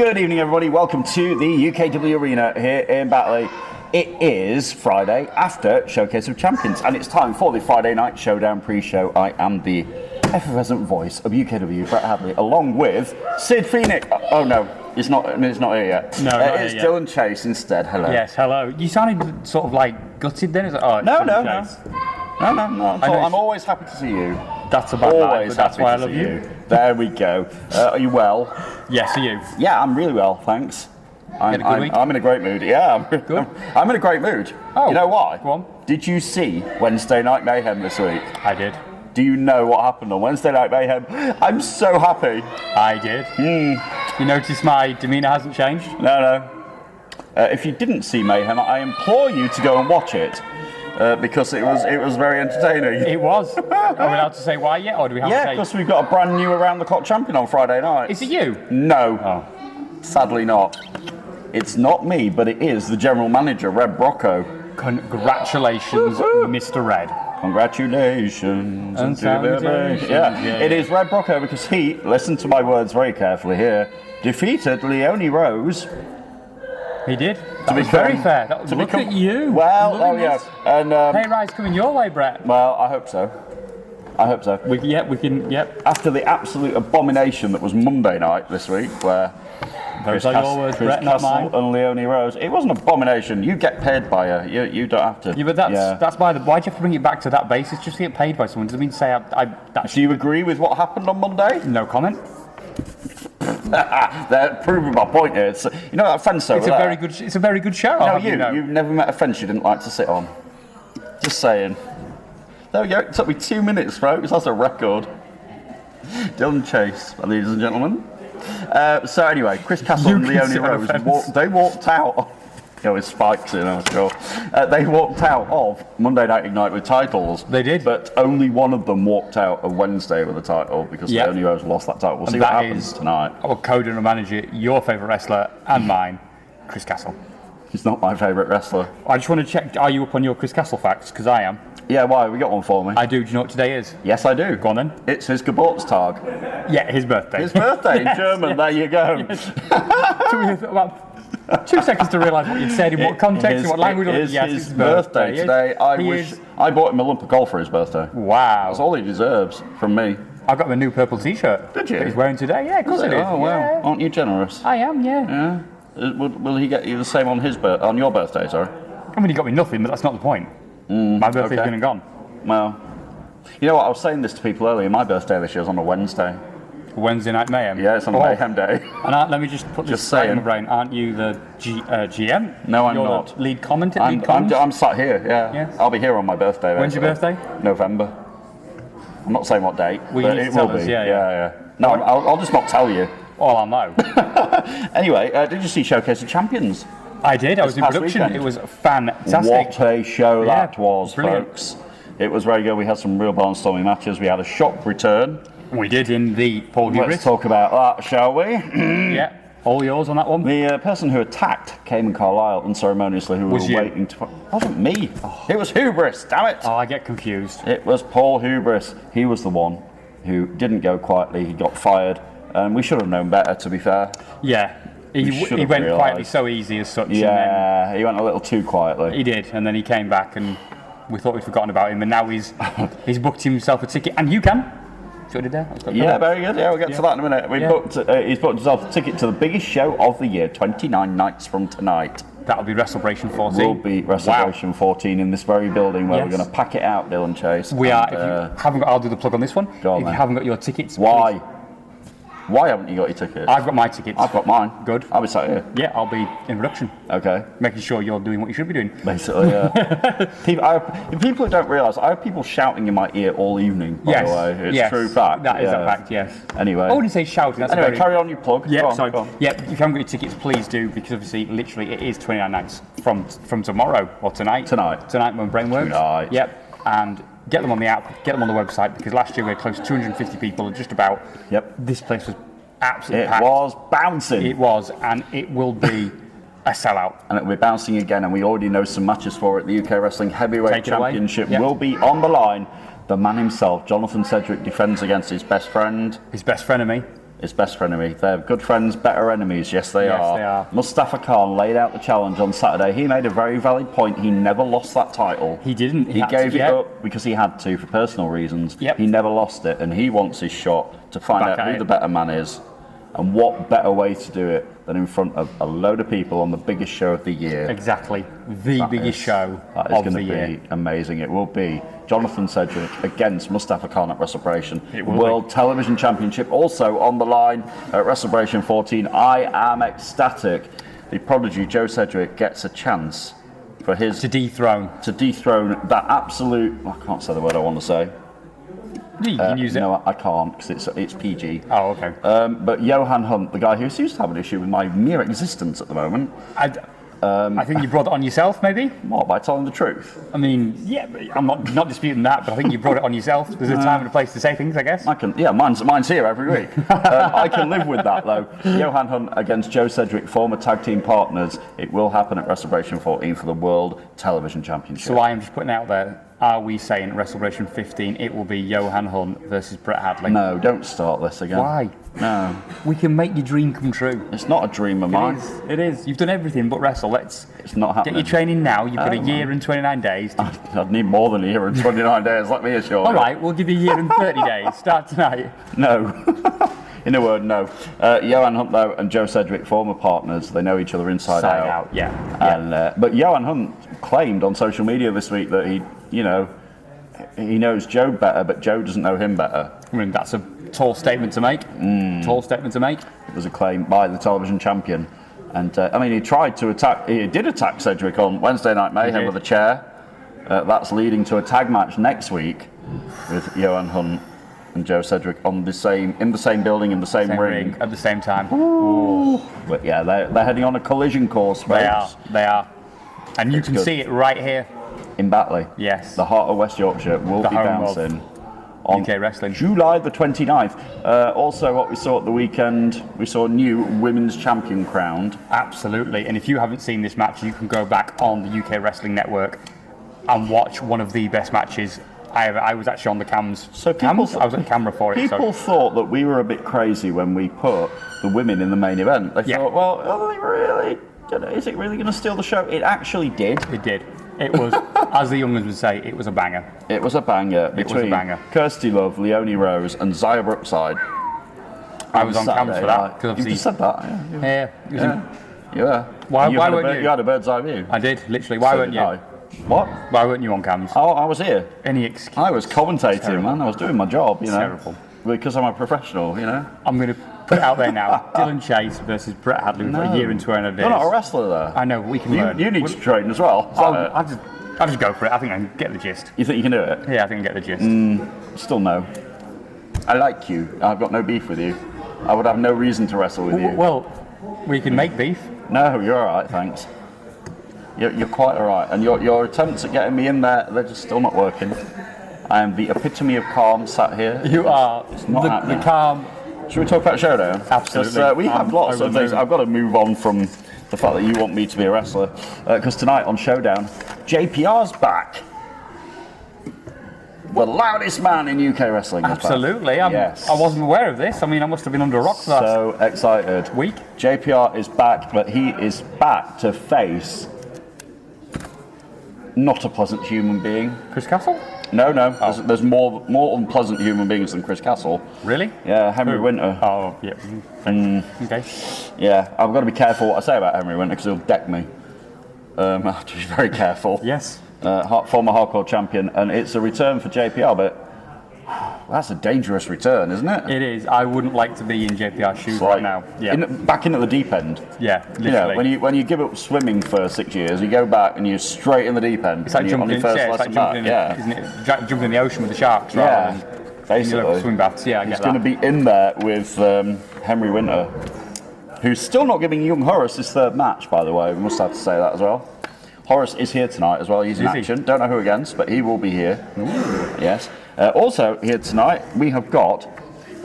Good evening, everybody. Welcome to the UKW Arena here in Batley. It is Friday after Showcase of Champions, and it's time for the Friday Night Showdown pre-show. I am the effervescent voice of UKW, Brett Hadley, along with Sid Phoenix. Oh no, it's not here yet. No, it's Dillon Chase instead. Hello. Yes, hello. You sounded sort of like gutted then. No. I'm always happy to see you. That's about always but that's happy why I to love see you. There we go. Are you well? Yes, are you? Yeah, I'm really well, thanks. I'm in a great mood. Yeah, I'm in a great mood. Oh, you know why? Go on. Did you see Wednesday Night Mayhem this week? I did. Do you know what happened on Wednesday Night Mayhem? I'm so happy. I did. You notice my demeanour hasn't changed? No. If you didn't see Mayhem, I implore you to go and watch it. Because it was very entertaining. It was. Are we allowed to say why yet, or do we have to say? Yeah, because we've got a brand new Around the Clock champion on Friday night. Is it you? No. Oh. Sadly not. It's not me, but it is the general manager, Red Brocco. Congratulations, Mr. Red. Congratulations. And salutations. Yeah, it is Red Brocco because he, listen to my words very carefully here, defeated Leone Rose. He did. That was very fair. Look at you. Well, yeah. And pay rise coming your way, Brett. Well, I hope so. We can. After the absolute abomination that was Monday night this week, where Chris Castle and Leone Rose, it was an abomination. You get paid by her. You don't have to. Yeah, but that's why. Why'd you have to bring it back to that basis? Just to get paid by someone doesn't mean to say Do you agree with what happened on Monday? No comment. They're proving my point here. You know that fence over there? It's a very good show. No, you've never met a fence you didn't like to sit on. Just saying. There we go. It took me 2 minutes, folks. That's a record. Dillon Chase, ladies and gentlemen. So anyway, Chris Castle and Leone Rose, they walked out. With spikes in, I'm sure. They walked out of Monday Night Ignite with titles. They did. But only one of them walked out of Wednesday with a title because Leone Rose lost that title. We'll see what happens tonight. Our co-general manager, your favourite wrestler, and mine, Chris Castle. He's not my favourite wrestler. I just want to check, are you up on your Chris Castle facts? Because I am. Yeah, why? We got one for me. I do. Do you know what today is? Yes, I do. Go on then. It's his Geburtstag. Yeah, his birthday. His birthday in German. Yes. There you go. Yes. So we have about 2 seconds to realise what you'd said, in what context, in what language. It is his birthday today. I bought him a lump of gold for his birthday. Wow. That's all he deserves from me. I got him a new purple T-shirt. Did you? That he's wearing today. Yeah, of course I did. Oh, well. Yeah. Aren't you generous? I am, yeah. Yeah. Will he get you the same on your birthday, sorry? I mean, he got me nothing, but that's not the point. My birthday's been and gone. Well, you know what? I was saying this to people earlier. My birthday this year is on a Wednesday. Wednesday Night Mayhem? Yeah, it's on Mayhem Day. And let me just put this in my brain. Aren't you the GM? No, I'm You're not. The lead commentator? I'm sat here, yeah. Yes. I'll be here on my birthday. When's your birthday? November. I'm not saying what date, but it will be. Yeah. No, I'll just not tell you. Well, I'll know. Anyway, did you see Showcase of Champions? I did. I was in production. Weekend. It was fantastic. What a show that was, brilliant. Folks. It was very good. We had some real barnstorming matches. We had a shock return. We did in the Paul Hubris. Let's talk about that, shall we? Yeah, all yours on that one. The person who attacked Cayman Carlisle unceremoniously, who was were waiting to... wasn't me. It was Hubris, damn it. Oh, I get confused. It was Paul Hubris. He was the one who didn't go quietly. He got fired. And we should have known better, to be fair. Yeah. He went quietly so easy as such. Yeah, and then he went a little too quietly. He did, and then he came back and we thought we'd forgotten about him, and now he's booked himself a ticket, and you can. See what I did there? Yeah, very good. Yeah, we'll get to that in a minute. He's booked himself a ticket to the biggest show of the year, 29 nights from tonight. That'll be WrestleBration 14. Will be WrestleBration 14 in this very building where we're going to pack it out, Dillon Chase. We are. If you haven't got, I'll do the plug on this one. If you haven't got your tickets, why? Please. Why haven't you got your tickets? I've got my tickets. I've got mine. Good. I'll be sat here. Yeah, I'll be in production. Okay. Making sure you're doing what you should be doing. Basically, yeah. People who don't realise, I have people shouting in my ear all evening, by the way. It's true fact. That is a fact, yes. Anyway. I wouldn't say shouting. That's carry on your plug. Yeah, go on, sorry. go on. Yeah, if you haven't got your tickets, please do, because obviously, literally, it is 29 nights from tomorrow, or tonight. Tonight when Brainworks. Tonight. Yep. And get them on the app, get them on the website, because last year we had close to 250 people, just about. Yep. This place was absolutely packed. It was bouncing. It was, and it will be a sellout. And it'll be bouncing again, and we already know some matches for it. The UK Wrestling Heavyweight Championship will be on the line. The man himself, Jonathan Cedric, defends against his best friend. His best frenemy. his best frenemy. They're good friends, better enemies. Yes, they are. They are. Mustafa Khan laid out the challenge on Saturday. He made a very valid point. He never lost that title. He didn't. He gave it up because he had to for personal reasons. Yep. He never lost it, and he wants his shot to find out who the better man is. And what better way to do it than in front of a load of people on the biggest show of the year? Exactly. The biggest show of the year. That is going to be amazing. It will be Jonathan Cedric against Mustafa Khan at WrestleBration. It will World Television Championship also on the line at WrestleBration 14. I am ecstatic. The prodigy Joe Cedric gets a chance for his... To dethrone that absolute... I can't say the word I want to say. You can use it. No, I can't because it's PG. Oh, okay. But Johan Hunt, the guy who seems to have an issue with my mere existence at the moment. I think you brought it on yourself, maybe? What, by telling the truth? I mean, yeah, I'm not disputing that, but I think you brought it on yourself. There's a time and a place to say things, I guess. Mine's here every week. I can live with that, though. Johan Hunt against Joe Cedric, former tag team partners. It will happen at WrestleBration 14 for the World Television Championship. So I am just putting out there, are we saying WrestleBration 15 it will be Johan Hunt versus Bret Hadley? No, don't start this again. Why? No. We can make your dream come true. It's not a dream of mine. It is. You've done everything but wrestle. It's not happening. Get your training now. You've got a year and 29 days. I'd need more than a year and 29 days. Let me assure you. All right, we'll give you a year and 30 days. Start tonight. No. In a word, no. Johan Hunt, though, and Joe Cedric, former partners, they know each other inside out. Yeah. And, but Johan Hunt claimed on social media this week that he knows Joe better, but Joe doesn't know him better. I mean, that's a tall statement to make. Tall statement to make. It was a claim by the television champion. And, he did attack Cedric on Wednesday Night Mayhem with a chair. That's leading to a tag match next week with Johan Hunt and Joe Cedric in the same building, in the same ring. At the same time. Ooh. But yeah, they're heading on a collision course, folks. They are. And you can see it right here. In Batley. Yes. The heart of West Yorkshire will be bouncing on UK wrestling. July the 29th. Also, what we saw at the weekend, we saw a new women's champion crowned. Absolutely. And if you haven't seen this match, you can go back on the UK Wrestling Network and watch one of the best matches. I was actually on the cams. I was on camera for it. People thought that we were a bit crazy when we put the women in the main event. They thought, well, is it really going to steal the show? It actually did. It did. It was, as the young ones would say, it was a banger. It was a banger between Kirsty Love, Leonie Rose, and Zaya Brookside. I was on cams for that. You just said that, yeah. Why weren't you? You had a bird's eye view. I did, literally. Why weren't you? What? Why weren't you on cams? Oh, I was here. Any excuse? I was commentating, man. I was doing my job, Terrible. Because I'm a professional, I'm going to put it out there now. Dillon Chase versus Bret Hadley for a year and 200 days. You're not a wrestler there. I know, we can learn. You need to train as well. I'll just go for it. I think I can get the gist. You think you can do it? Yeah, I think I can get the gist. Still no. I like you. I've got no beef with you. I would have no reason to wrestle with you. Well, we can make beef. No, you're all right, thanks. You're quite all right. And your attempts at getting me in there, they're just still not working. I am the epitome of calm sat here. You are. It's not happening. The calm. Should we talk about Showdown? Absolutely. We have lots of things. I've got to move on from the fact that you want me to be a wrestler. Because tonight on Showdown, JPR's back. The loudest man in UK wrestling. Absolutely. I wasn't aware of this. I mean, I must have been under a rock for that. So excited. Week. JPR is back, but he is back to face not a pleasant human being. Chris Castle? No. Oh. There's more unpleasant human beings than Chris Castle. Really? Yeah, Henry Winter. Oh, yeah. Okay. Yeah, I've got to be careful what I say about Henry Winter because he'll deck me. I have to be very careful. Yes. Former hardcore champion, and it's a return for JPR, but that's a dangerous return, isn't it? It is. I wouldn't like to be in JPR's shoes right now. Yeah. Back into the deep end. Yeah, literally. When you give up swimming for 6 years, you go back and you're straight in the deep end. It's like jumping in the ocean with the sharks. Yeah, basically. Swim baths. Yeah, I get He's going to be in there with Henry Winter, who's still not giving young Horace his third match, by the way. We must have to say that as well. Horace is here tonight as well. He's in action. Don't know who against, but he will be here. Ooh. Yes. Also here tonight, we have got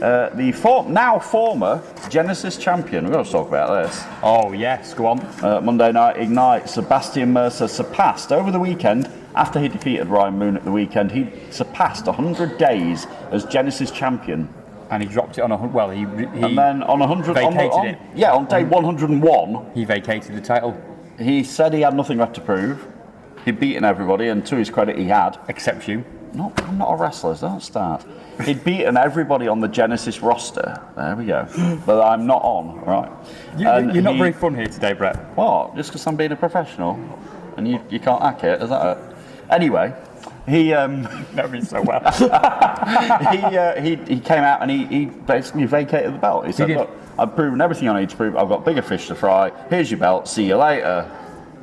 the now former Genesis champion. We've got to talk about this. Oh, yes. Go on. Monday Night Ignite, Sebastian Mercer surpassed over the weekend. After he defeated Ryan Moon at the weekend, he surpassed 100 days as Genesis champion. And he dropped it on he and then on 100, vacated it. On day 101, He vacated the title. he said he had nothing left to prove. He'd beaten everybody, and to his credit, he had. Except you. No, I'm not a wrestler, don't start. He'd beaten everybody on the Genesis roster. There we go. But I'm not on, right? You're not very fun here today, Brett. What? Just because I'm being a professional? And you can't hack it, is that it? Anyway, he... That means so well. he came out and he basically vacated the belt. He said, look, I've proven everything I need to prove. I've got bigger fish to fry. Here's your belt. See you later.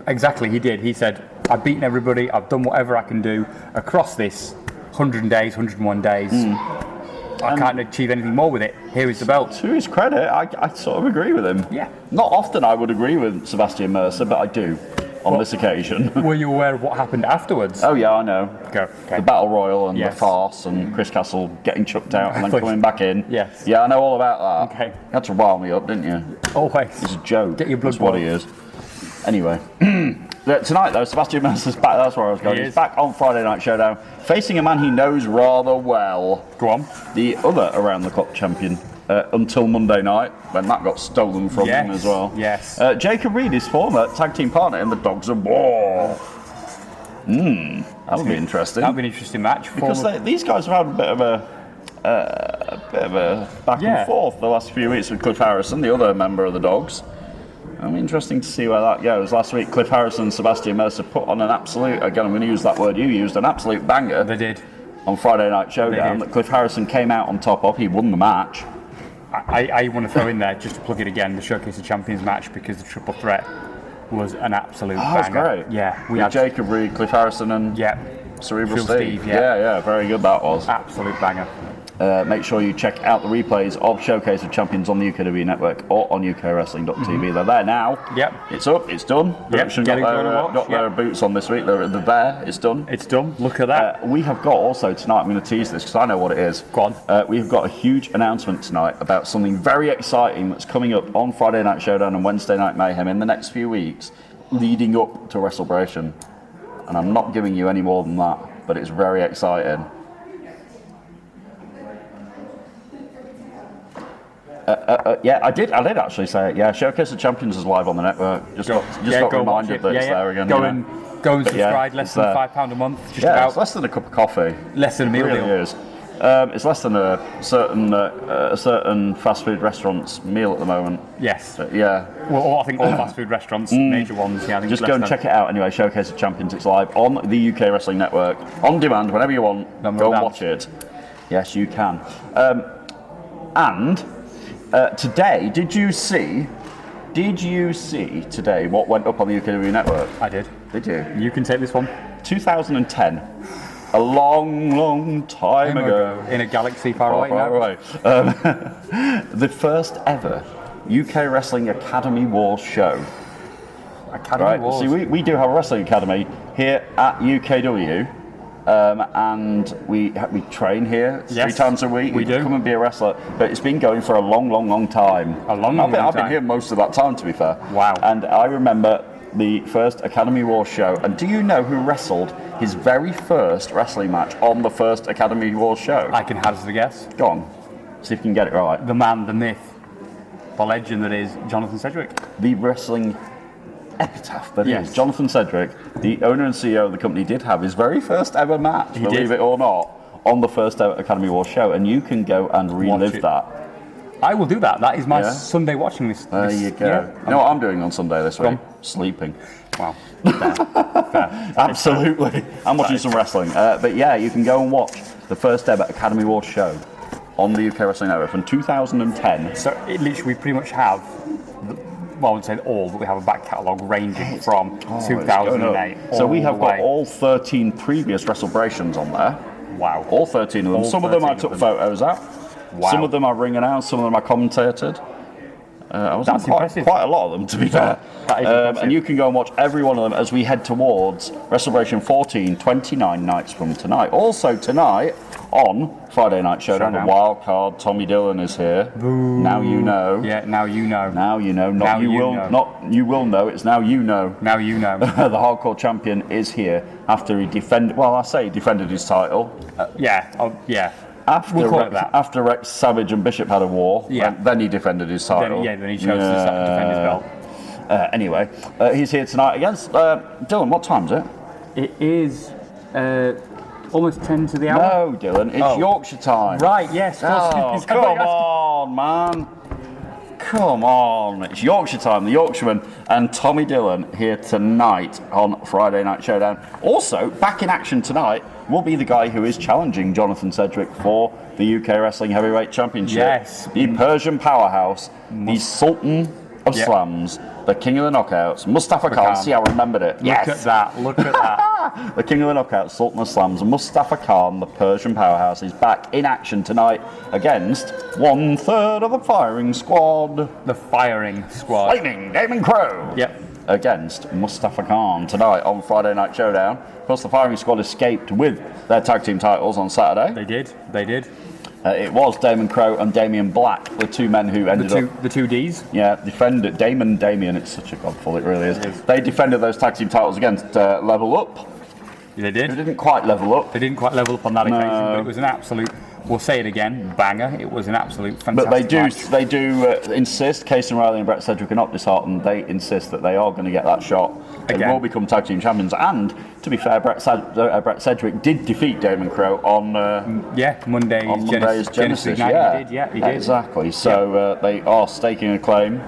Exactly, he did. He said, I've beaten everybody. I've done whatever I can do across this 100 days, 101 days. I can't achieve anything more with it. Here is the belt. To his credit, I sort of agree with him. Yeah. Not often I would agree with Sebastian Mercer, but I do on this occasion. Were you aware of what happened afterwards? Oh yeah, I know. Go. Okay. The Battle Royal and Yes. the farce and Chris Castle getting chucked out and then coming back in. Yes. Yeah, I know all about that. Okay. You had to rile me up, didn't you? Always. It's a joke. Get your blood That's what he boiled. is. Anyway. Tonight, though, Sebastian Mercer's back. That's where I was going. He He's is. back on Friday Night Showdown, facing a man he knows rather well. Go on. The other Around the Clock champion until Monday night, when that got stolen from him as well. Yes. Jacob Reed, his former tag team partner in the Dogs of War. That would be interesting. That would be an interesting match. Because these guys have had a bit of a back and forth the last few weeks with Cliff Harrison, the other member of the Dogs. It'll be interesting to see where that goes. Last week, Cliff Harrison and Sebastian Mercer put on an absolute, again, I'm going to use that word you used, an absolute banger. They did. On Friday Night Showdown, that Cliff Harrison came out on top of. He won the match. I want to throw in there, just to plug it again, the Showcase of Champions match, because the triple threat was an absolute banger. That was great. Yeah. We had Jacob Reed, Cliff Harrison, and Cerebral Steve. Yeah, very good that was. Absolute banger. Make sure you check out the replays of Showcase of Champions on the UKW network or on UKWrestling.tv. They're there now. Yep. It's up. It's done. Production got their boots on this week. They're there. It's done. It's done. Look at that. We have got also tonight, I'm going to tease this because I know what it is. Go on. We have got a huge announcement tonight about something very exciting that's coming up on Friday Night Showdown and Wednesday Night Mayhem in the next few weeks leading up to WrestleBration. And I'm not giving you any more than that, but it's very exciting. I did actually say it. Yeah, Showcase of Champions is live on the network. Just got reminded that it's there again. Go and subscribe. Less than £5 a month. Just about. It's less than a cup of coffee. Less than a meal It really deal. is. It's less than a certain fast food restaurant's meal at the moment. Yes. Yeah. Well, I think all fast food restaurants, major ones. Yeah, I think Just go and check it out anyway. Showcase of Champions. It's live on the UK Wrestling Network on demand whenever you want. Go and watch it. Yes, you can. And today, did you see today what went up on the UKW network? I did. Did you? You can take this one. 2010. A long time ago. In a galaxy far away. The first ever UK Wrestling Academy Wars show. Academy Wars. See, we do have a wrestling academy here at UKW. And we train here 3 times a week. We do. Come and be a wrestler. But it's been going for a long time. I've been here most of that time, to be fair. Wow. And I remember the first Academy Wars show. And do you know who wrestled his very first wrestling match on the first Academy Wars show? I can hazard a guess. Go on. See if you can get it right. The man, the myth, the legend that is Jonathan Cedric. The wrestling epitaph that Yes. is Jonathan Cedric, the owner and CEO of the company, did have his very first ever match, believe it or not, on the first ever Academy Wars show, and you can go and relive that. I will do that. That is my Sunday watching this. There you go. Yeah. You know what I'm doing on Sunday this week? Sleeping. Wow. Fair. Absolutely. I'm watching some wrestling. But yeah, you can go and watch the first ever Academy Wars show on the UK Wrestling Network from 2010. So it literally, we pretty much have, well, I wouldn't say all, but we have a back catalogue ranging from 2008. So we have got all 13 previous WrestleBrations on there. Wow. All 13 of them. Some of them I took photos at. Wow. Some of them I ring announced, some of them I commentated. That's impressive. Quite a lot of them, to be fair. That is impressive. And you can go and watch every one of them as we head towards WrestleBration 14, 29 nights from tonight. Also tonight, on Friday Night Showdown, the wild card, Tommy Dillon is here. Boo. Now you know. Yeah, now you know. Now you know. Not Now you you will. know. Not you will know. It's now you know. Now you know. The hardcore champion is here after he defended. Well, I say he defended his title. Yeah. After call it that. after Rex Savage and Bishop had a war, Yeah. then he defended his title. Then he chose to defend his belt. Anyway, he's here tonight against Dillon. What time is it? It is almost 10 to the hour. No, Dillon, it's Yorkshire time. Right, yes. Oh, come on, man. Come on. It's Yorkshire time. The Yorkshireman and Tommy Dillon here tonight on Friday Night Showdown. Also, back in action tonight will be the guy who is challenging Jonathan Cedric for the UK Wrestling Heavyweight Championship. Yes. The Persian powerhouse, the Sultan of Slams, the King of the Knockouts, Mustafa Khan. See, I remembered it. Look at that. Look at that. The King of the Knockouts, Sultan of Slams, Mustafa Khan, the Persian powerhouse, is back in action tonight against 1/3 of the firing squad. The firing squad. Lightning, Damon Crow. Yep. Against Mustafa Khan tonight on Friday Night Showdown. Of course, the firing squad escaped with their tag team titles on Saturday. They did. It was Damon Crow and Damien Black, the two men who ended up... The two Ds? Yeah, defended Damien, it's such a godful, it really is. They defended those tag team titles against Level Up. They did. They didn't quite level up. They didn't quite level up on that occasion, but it was an absolute, we'll say it again, banger. It was an absolute fantastic But they do match. insist, Casey Riley and Brett Cedric are not disheartened, they insist that they are going to get that shot. They will become tag team champions. And, to be fair, Brett Cedric did defeat Damon Crow on Monday's Genesis night. He did. Exactly. So they are staking a claim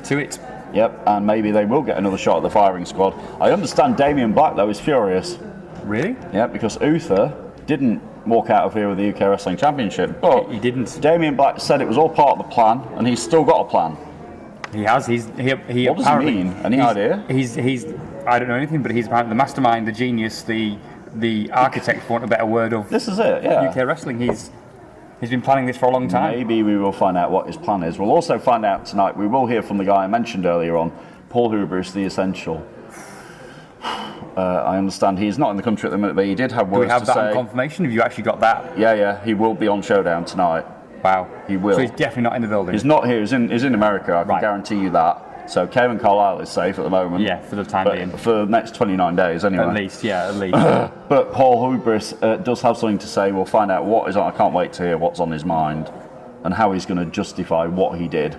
to it. Yep, and maybe they will get another shot at the firing squad. I understand Damien Black, though, is furious. Really? Yeah, because Uther didn't walk out of here with the UK Wrestling Championship. But he didn't. Damien Black said it was all part of the plan, and he's still got a plan. He has. He what does he mean? Any idea? He's. I don't know anything, but he's apparently the mastermind, the genius, the architect, for want of a better word, of this is it. Yeah. UK wrestling. He's been planning this for a long time. Maybe we will find out what his plan is. We'll also find out tonight. We will hear from the guy I mentioned earlier on, Paul Hubris, the Essential. I understand he's not in the country at the minute, but he did have words to say. Do we have that on confirmation? Have you actually got that? Yeah, he will be on Showdown tonight. Wow. He will. So he's definitely not in the building? He's not here, he's in America, I can guarantee you that. So Kevin Carlisle is safe at the moment. Yeah, for the time being. For the next 29 days anyway. At least. But Paul Hubris does have something to say. We'll find out what is on. I can't wait to hear what's on his mind and how he's going to justify what he did.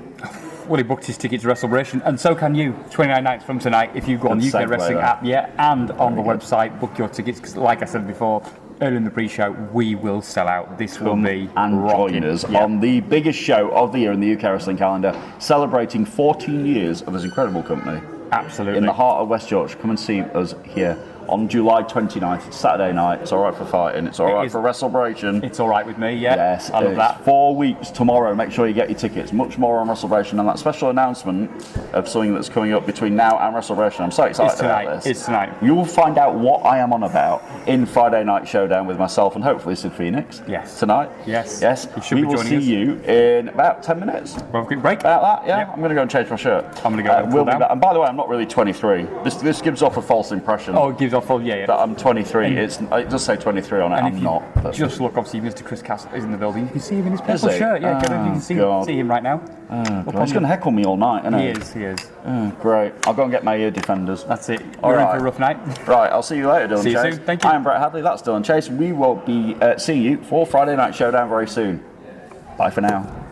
Well, he booked his ticket to WrestleBration, and so can you. 29 nights from tonight, if you go on the UK Wrestling app, and on the website, book your tickets, because like I said before, earlier in the pre-show, we will sell out. This will be and rocking. Join us on the biggest show of the year in the UK Wrestling calendar, celebrating 14 years of this incredible company. Absolutely. In the heart of West Yorkshire. Come and see us here on July 29th, Saturday night. It's all right for fighting. It's all right for WrestleBration. It's all right with me, yeah. Yes, I love that. 4 weeks tomorrow. Make sure you get your tickets. Much more on WrestleBration and that special announcement of something that's coming up between now and WrestleBration. I'm so excited about this. It's tonight. You will find out what I am on about in Friday Night Showdown with myself and hopefully Sid Phoenix. Yes. Tonight. Yes. We will see you in about 10 minutes. We'll have a quick break. About that, yeah. I'm going to go and change my shirt. I'm going to go we'll be back. And by the way, I'm not really 23. This gives off a false impression. Oh, it gives off that I'm 23. It does say 23 on it. And I'm not. Just look, obviously, Mr. Chris Cass is in the building. You can see him in his purple shirt. Yeah, you can see him right now. He's going to heckle me all night, isn't he? He is. Great. I'll go and get my ear defenders. That's it. You're in for a rough night. Right, I'll see you later, Dillon Chase. See you soon. Thank you. I am Brett Hadley. That's Dillon Chase. We will be seeing you for Friday Night Showdown very soon. Bye for now.